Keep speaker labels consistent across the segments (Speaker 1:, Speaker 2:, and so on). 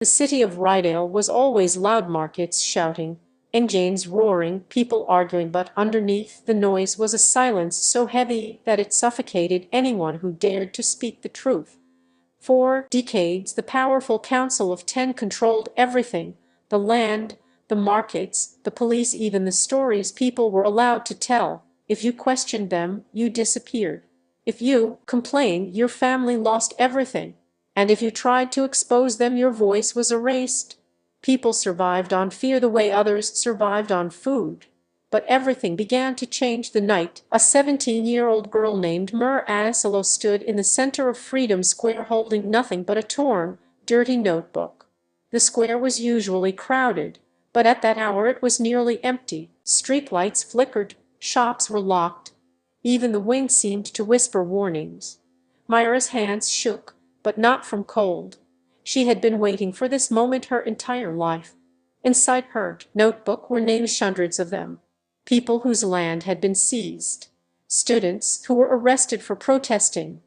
Speaker 1: The city of Rydale was always loud, markets shouting, engines roaring, people arguing, but underneath the noise was a silence so heavy that it suffocated anyone who dared to speak the truth. For decades the powerful Council of Ten controlled everything: the land, the markets, the police, even the stories people were allowed to tell. If you questioned them, you disappeared. If you complained, your family lost everything. And if you tried to expose them, your voice was erased. People survived on fear the way others survived on food. But everything began to change the night a 17-year-old girl named Mer Asolo stood in the center of Freedom Square holding nothing but a torn, dirty notebook. The square was usually crowded, but at that hour it was nearly empty. Streetlights flickered, shops were locked. Even the wind seemed to whisper warnings. Myra's hands shook, but not from cold. She had been waiting for this moment her entire life. Inside her notebook were names, hundreds of them. People whose land had been seized. Students who were arrested for protesting.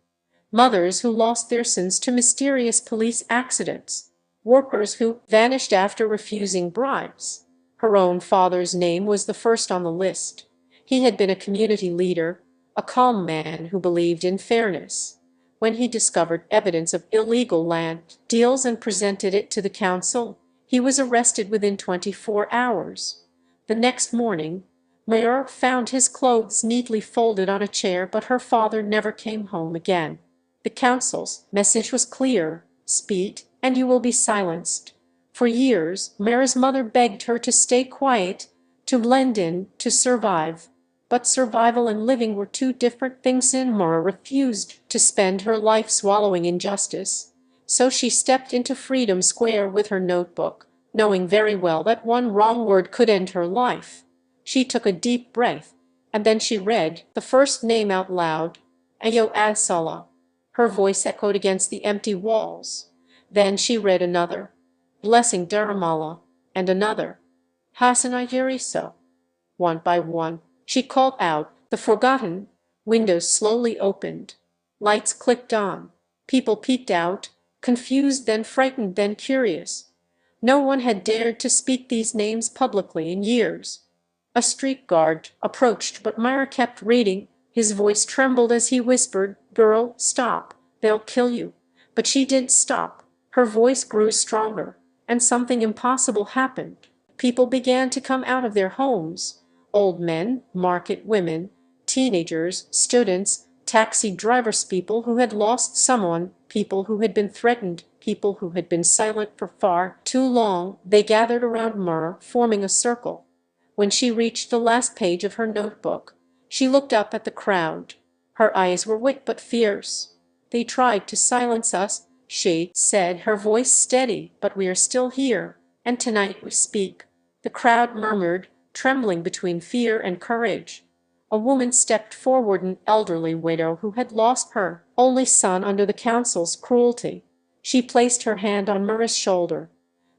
Speaker 1: Mothers who lost their sons to mysterious police accidents. Workers who vanished after refusing bribes. Her own father's name was the first on the list. He had been a community leader, a calm man who believed in fairness. When he discovered evidence of illegal land deals and presented it to the council, he was arrested within 24 hours. The next morning, Mayor found his clothes neatly folded on a chair, but her father never came home again. The council's message was clear: speak, and you will be silenced. For years, Mayor's mother begged her to stay quiet, to blend in, to survive. But survival and living were two different things, and Mara refused to spend her life swallowing injustice. So she stepped into Freedom Square with her notebook, knowing very well that one wrong word could end her life. She took a deep breath, and then she read the first name out loud: Ayo Asala. Her voice echoed against the empty walls. Then she read another: Blessing Dharamala, and another: Hasana Yuriso. One by one, she called out the forgotten. Windows slowly opened. Lights clicked on. People peeked out, confused, then frightened, then curious. No one had dared to speak these names publicly in years. A street guard approached, but Myra kept reading. His voice trembled as he whispered, "Girl, stop. They'll kill you." But she didn't stop. Her voice grew stronger, and something impossible happened. People began to come out of their homes. Old men, market women, teenagers, students, taxi drivers, people who had lost someone, people who had been threatened, people who had been silent for far too long. They gathered around Myra, forming a circle. When she reached the last page of her notebook, she looked up at the crowd. Her eyes were wet but fierce. "They tried to silence us," she said, her voice steady, "but we are still here, and tonight we speak." The crowd murmured, trembling between fear and courage. A woman stepped forward, an elderly widow who had lost her only son under the council's cruelty. She placed her hand on Myra's shoulder.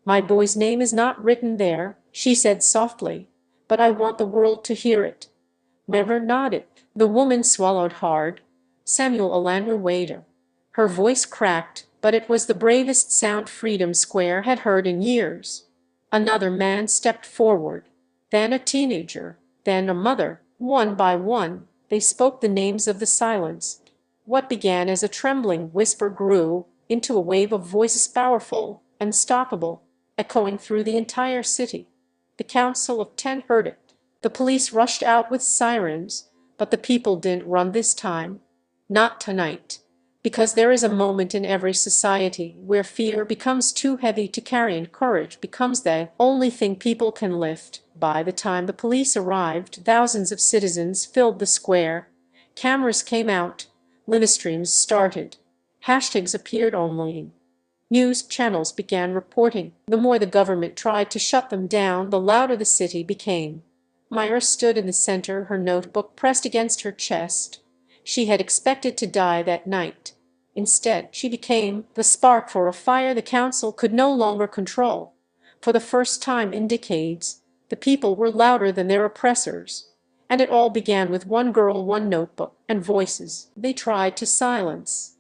Speaker 1: "My boy's name is not written there," she said softly, "but I want the world to hear it." Myra nodded. The woman swallowed hard. "Samuel Alandra Wader." Her voice cracked, but it was the bravest sound Freedom Square had heard in years. Another man stepped forward, then a teenager, then a mother. One by one, they spoke the names of the silenced. What began as a trembling whisper grew into a wave of voices, powerful, unstoppable, echoing through the entire city. The Council of Ten heard it. The police rushed out with sirens, but the people didn't run this time. Not tonight. Because there is a moment in every society where fear becomes too heavy to carry and courage becomes the only thing people can lift. By the time the police arrived, thousands of citizens filled the square. Cameras came out. Live streams started. Hashtags appeared online. News channels began reporting. The more the government tried to shut them down, the louder the city became. Myra stood in the center, her notebook pressed against her chest. She had expected to die that night. Instead, she became the spark for a fire the council could no longer control. For the first time in decades, the people were louder than their oppressors. And it all began with one girl, one notebook, and voices they tried to silence.